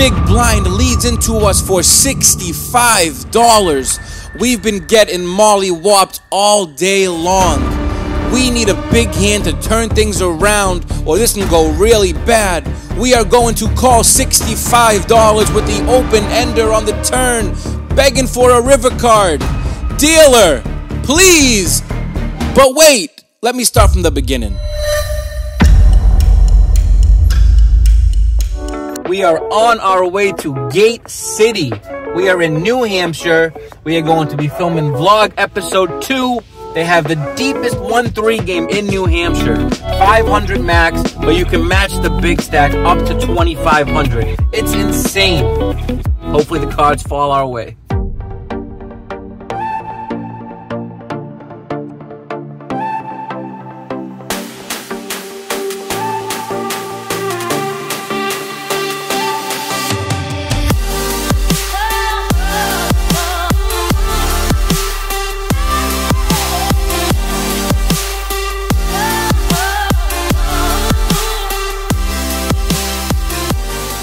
big blind leads into us for $65. We've been getting molly-whopped all day long. We need a big hand to turn things around, or this can go really bad. We are going to call $65 with the open ender on the turn, begging for a river card. Dealer, please. But wait, let me start from the beginning. We are on our way to Gate City. We are in New Hampshire. We are going to be filming vlog episode 2. They have the deepest 1-3 game in New Hampshire. 500 max, but you can match the big stack up to 2,500. It's insane. Hopefully the cards fall our way.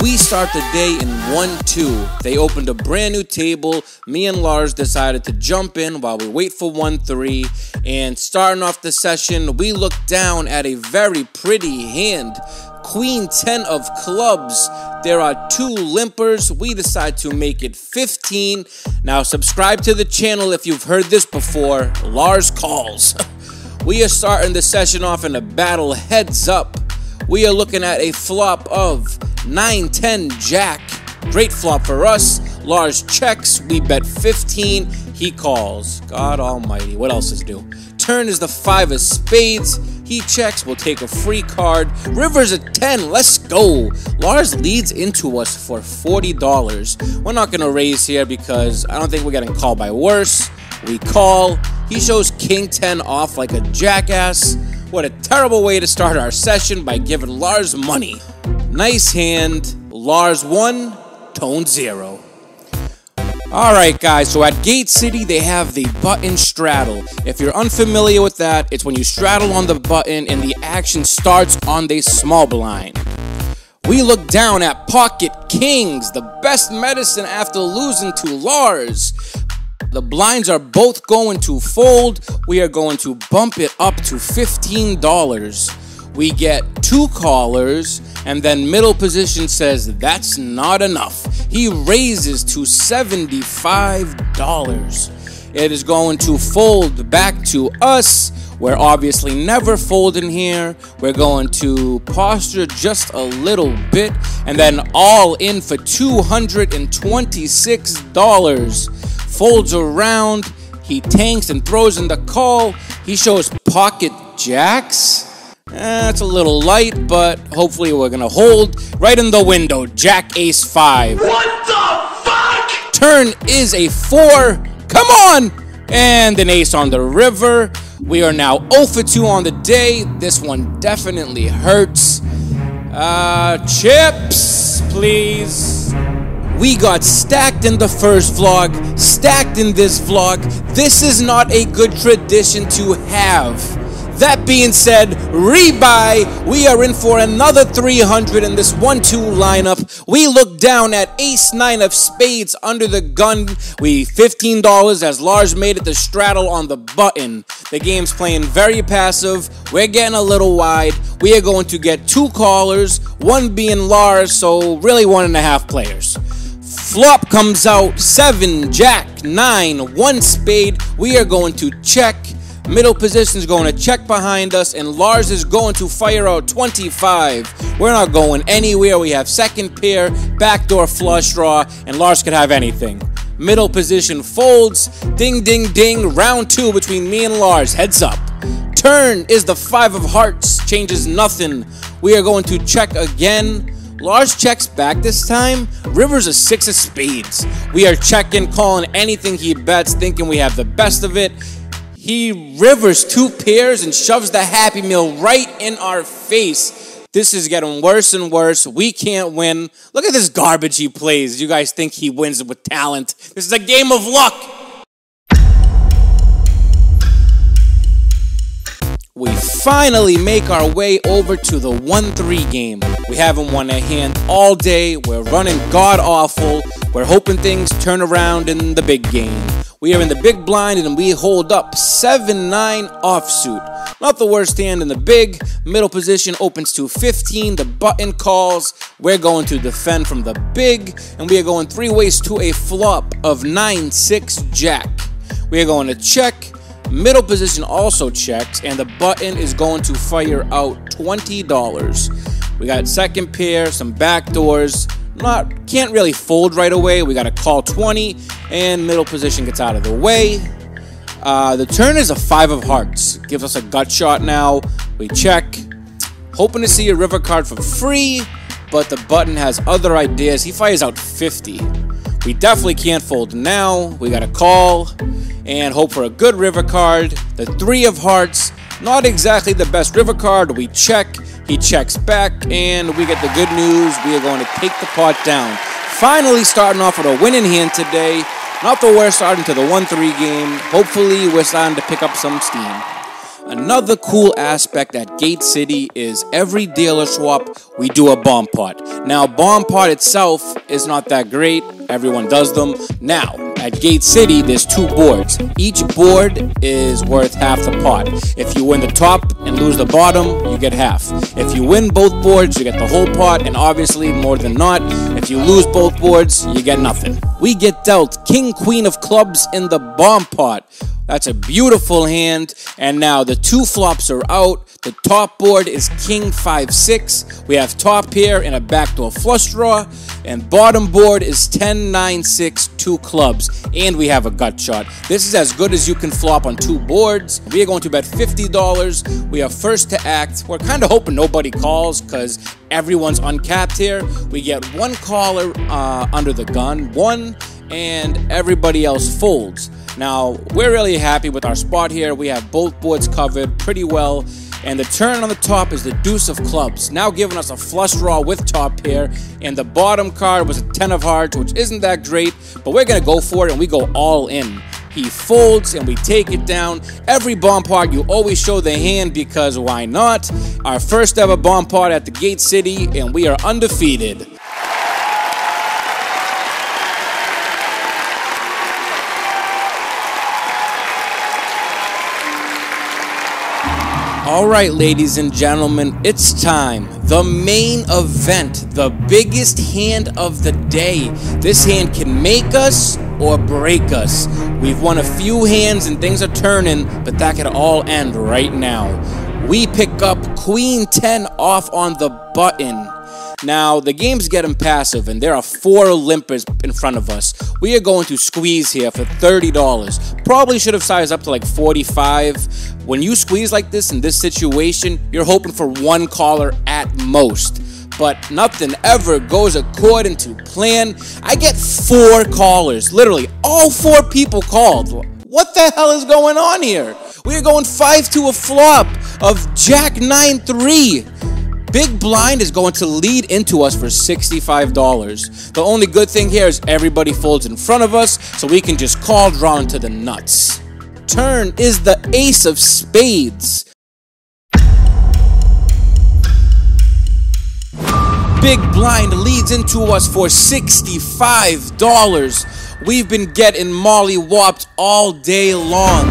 We start the day in 1-2. They opened a brand new table. Me and Lars decided to jump in while we wait for 1-3. And starting off the session, we look down at a very pretty hand. Queen 10 of clubs. There are 2 limpers. We decide to make it 15. Now subscribe to the channel if you've heard this before. Lars calls. We are starting the session off in a battle heads up. We are looking at a flop of 9-10 jack. Great flop for us. Lars checks. We bet 15. He calls. God almighty. What else is due? Turn is the 5 of spades. He checks. We'll take a free card. River's a 10. Let's go. Lars leads into us for $40. We're not going to raise here because I don't think we're getting called by worse. We call. He shows King 10 off like a jackass. What a terrible way to start our session by giving Lars money. Nice hand. Lars 1, tone 0. Alright guys, so at Gate City they have the button straddle. If you're unfamiliar with that, it's when you straddle on the button and the action starts on the small blind. We look down at pocket kings, the best medicine after losing to Lars. The blinds are both going to fold. We are going to bump it up to $15. We get 2 callers, and then middle position says that's not enough. He raises to $75. It is going to fold back to us. We're obviously never folding here. We're going to posture just a little bit, and then all in for $226. Folds around, he tanks and throws in the call. He shows pocket jacks. It's a little light, but hopefully we're gonna hold. Right in the window, Jack Ace 5. What the fuck? Turn is a 4. Come on! And an ace on the river. We are now 0 for 2 on the day. This one definitely hurts. Chips, please. We got stacked in the first vlog, stacked in this vlog. This is not a good tradition to have. That being said, rebuy. We are in for another 300 in this 1-2 lineup. We look down at ace 9 of spades under the gun. We $15 as Lars made it to straddle on the button. The game's playing very passive. We're getting a little wide. We are going to get 2 callers, 1 being Lars, so really 1.5 players. Flop comes out, 7, jack, 9, 1 spade. We are going to check. Middle position is going to check behind us, and Lars is going to fire out 25. We're not going anywhere. We have second pair, backdoor flush draw, and Lars could have anything. Middle position folds. Ding, ding, ding. Round 2 between me and Lars. Heads up. Turn is the 5 of hearts. Changes nothing. We are going to check again. Lars checks back this time. River's a 6 of spades. We are checking, calling anything he bets, thinking we have the best of it. He rivers 2 pairs and shoves the Happy Meal right in our face. This is getting worse and worse. We can't win. Look at this garbage he plays. You guys think he wins with talent. This is a game of luck. We finally make our way over to the 1-3 game. We haven't won a hand all day. We're running god-awful. We're hoping things turn around in the big game. We are in the big blind and we hold up 7-9 offsuit. Not the worst hand in the big. Middle position opens to 15. The button calls. We're going to defend from the big. And we are going 3 ways to a flop of 9-6 jack. We are going to check. Middle position also checks, and the button is going to fire out $20. We got second pair, some backdoors. Can't really fold right away. We got to call 20, and middle position gets out of the way. The turn is a 5 of hearts. Gives us a gut shot now. We check. Hoping to see a river card for free, but the button has other ideas. He fires out 50. We definitely can't fold now. We got to call and hope for a good river card. The 3 of hearts, not exactly the best river card. We check, he checks back, and we get the good news. We are going to take the pot down. Finally starting off with a winning hand today. Not the worst starting to the 1-3 game. Hopefully we're starting to pick up some steam. Another cool aspect at Gate City is every dealer swap, we do a bomb pot. Now, bomb pot itself is not that great. Everyone does them. Now, at Gate City, there's 2 boards. Each board is worth half the pot. If you win the top and lose the bottom, you get half. If you win both boards, you get the whole pot, and obviously, more than not, if you lose both boards, you get nothing. We get dealt King, Queen of clubs in the bomb pot. That's a beautiful hand, and now the 2 flops are out. The top board is King 5-6. We have top pair and a backdoor flush draw, and bottom board is 10-9-6, 2 clubs, and we have a gut shot. This is as good as you can flop on 2 boards. We are going to bet $50. We are first to act. We're kind of hoping nobody calls because everyone's uncapped here. We get 1 caller under the gun, 1, and everybody else folds. Now, we're really happy with our spot here. We have both boards covered pretty well. And the turn on the top is the deuce of clubs, now giving us a flush draw with top pair. And the bottom card was a 10 of hearts, which isn't that great, but we're going to go for it and we go all in. He folds and we take it down. Every bomb pot, you always show the hand because why not? Our first ever bomb pot at the Gate City, and we are undefeated. Alright, ladies and gentlemen, it's time. The main event, the biggest hand of the day. This hand can make us or break us. We've won a few hands and things are turning, but that could all end right now. We pick up Queen 10 off on the button. Now, the game's getting passive, and there are 4 limpers in front of us. We are going to squeeze here for $30. Probably should have sized up to like 45. When you squeeze like this in this situation, you're hoping for 1 caller at most. But nothing ever goes according to plan. I get 4 callers. Literally, all 4 people called. What the hell is going on here? We are going 5 to a flop of Jack 9-3. Big blind is going to lead into us for $65. The only good thing here is everybody folds in front of us, so we can just call draw into the nuts. Turn is the ace of spades. Big blind leads into us for $65. We've been getting molly-whopped all day long.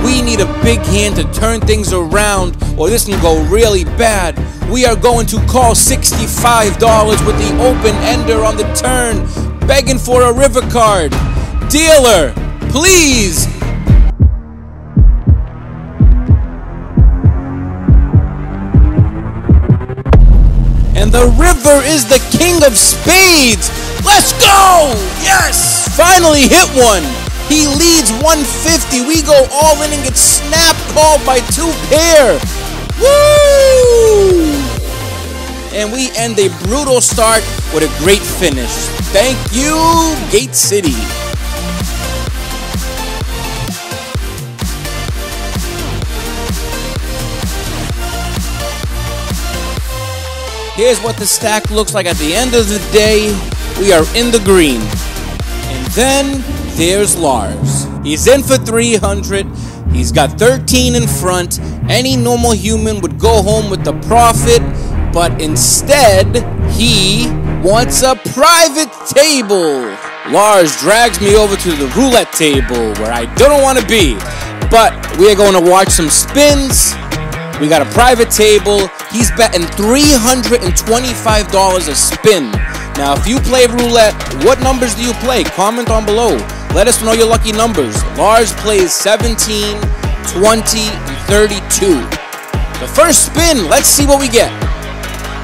We need a big hand to turn things around, or this can go really bad. We are going to call $65 with the open ender on the turn, begging for a river card. Dealer, please. And the river is the king of spades. Let's go! Yes! Finally hit one. He leads 150. We go all in and get snap called by 2 pair. Woo! And we end a brutal start with a great finish. Thank you, Gate City. Here's what the stack looks like at the end of the day. We are in the green. And then there's Lars. He's in for 300. He's got 13 in front, Any normal human would go home with the profit, but instead, he wants a private table. Lars drags me over to the roulette table where I don't want to be, but we are going to watch some spins. We got a private table. He's betting $325 a spin. Now, if you play roulette, what numbers do you play? Comment on below. Let us know your lucky numbers. Lars plays 17, 20, and 32. The first spin, let's see what we get.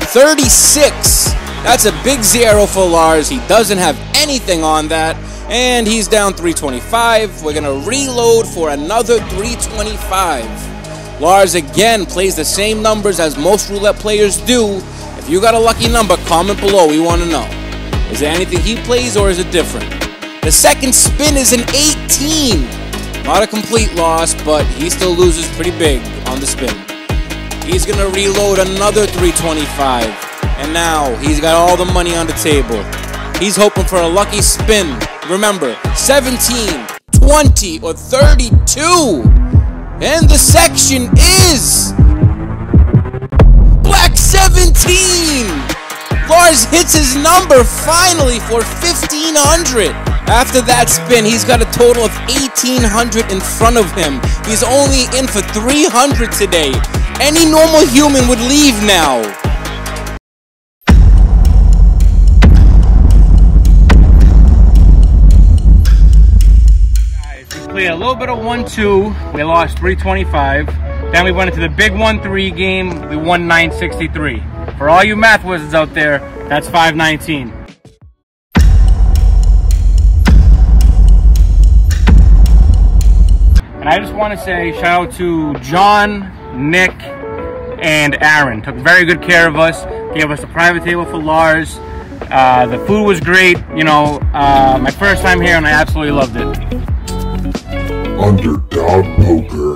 36. That's a big zero for Lars. He doesn't have anything on that. And he's down 325. We're going to reload for another 325. Lars again plays the same numbers as most roulette players do. If you got a lucky number, comment below. We want to know. Is there anything he plays or is it different? The second spin is an 18. Not a complete loss, but he still loses pretty big on the spin. He's going to reload another 325. And now he's got all the money on the table. He's hoping for a lucky spin. Remember, 17, 20, or 32. And the section is black 17. Lars hits his number finally for 1,500. After that spin, he's got a total of 1,800 in front of him. He's only in for 300 today. Any normal human would leave now. Played a little bit of 1-2. We lost 325. Then we went into the big 1-3 game. We won 963. For all you math wizards out there, that's 519. And I just want to say shout out to John, Nick, and Aaron. Took very good care of us. Gave us a private table for Lars. The food was great. You know, my first time here and I absolutely loved it. Underdog Poker.